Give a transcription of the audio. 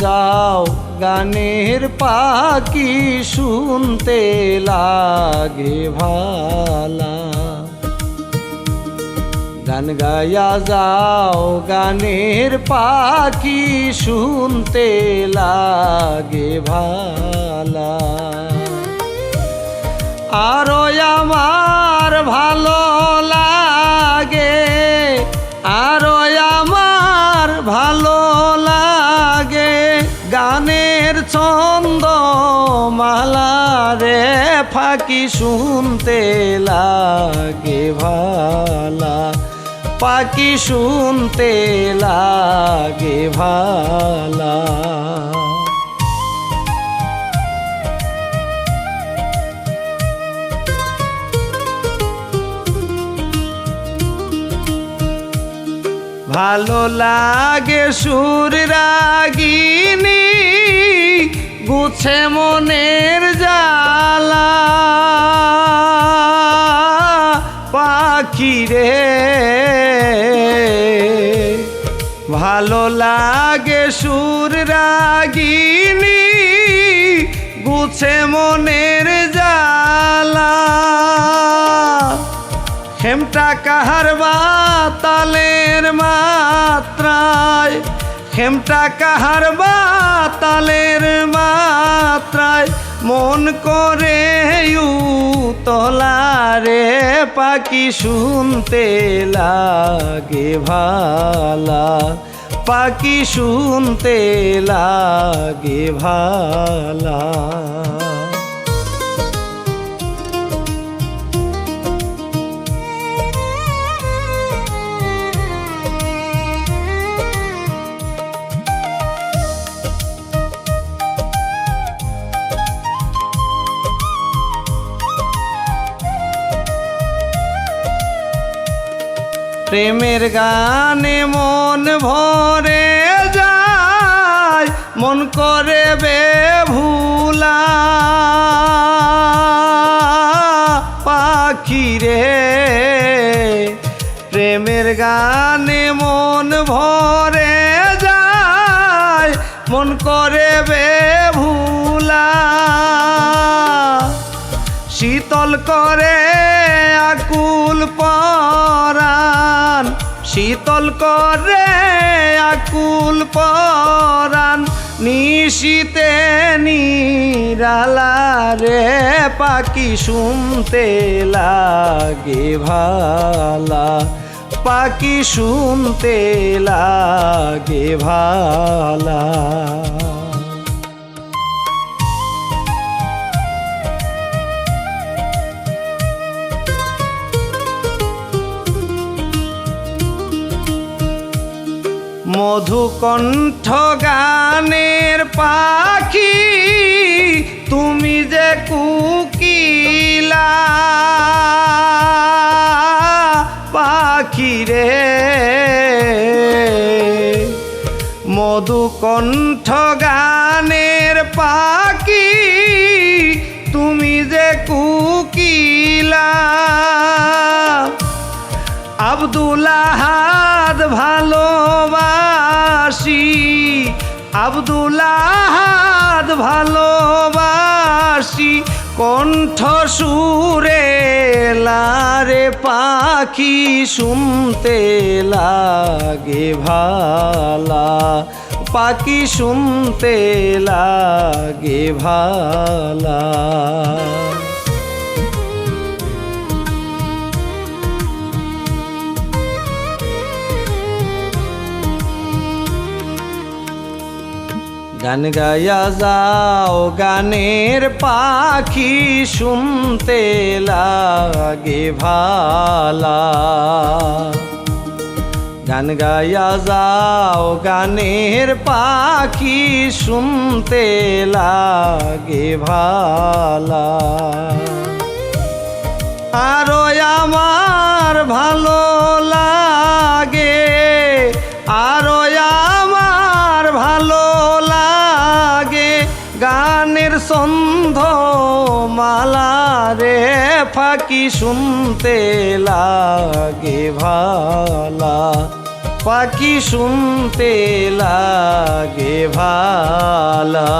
যাও গানের পাখি শুনতে লাগে ভালা। গান গায়া যাও গানের পাখি শুনতে লাগে ভালা। আরো আমার ভালো লাগে, আরো আমার ভালো লাগে গানের ছন্দ মালা রে ফাঁকি শুনতে লাগে ভালা, পাখি শুনতে লাগে ভালা। ভালো লাগে সুর রাগিনী গুছে মনের জ্বালা। পাখি রে ভালো লাগে সুর রাগিনী গুছে মনের জ্বালা। খেমটা কাহার বাতালের মাত্রায়, খেমটা কাহার বাতালের মাত্রায় মন করে তলারে পাখি শুনতে লাগে ভালা, পাখি শুনতে লাগে ভালা। প্রেমের গানে মন ভরে যায়, মন করে বেভুলা। পাখি রে প্রেমের গানে মন ভরে যায়, মন করে বেভুলা। শীতল করে আকুল পরাণ, শীতল করে আকুল পরাণ নিশীতে নিরালা রে পাখি শুনতে লাগে ভালা, পাখি শুনতে লাগে ভালা। মধুকণ্ঠ গানের পাখি তুমি যে কুকিলা। পাখি রে মধুকণ্ঠ গানের পাখি তুমি যে কুকিলা। আব্দুল আহাদ ভালোবাসি, আব্দুল আহাদ ভালোবাসি কণ্ঠ সুরে লারে পাখি শুনতে লাগে ভালা, পাখি শুনতে লাগে ভালা। গান গায়া যাও গানের পাখি শুনতে লাগে ভালা। গান গায়া যাও গানের পাখি শুনতে লাগে ভালা। আরো আমার ভালো লাগে, আরো আমার ভালো লাগে গানের ছন্দ মালা রে ফাঁকি শুনতে লাগে ভালা, পাখি শুনতে লাগে ভালা।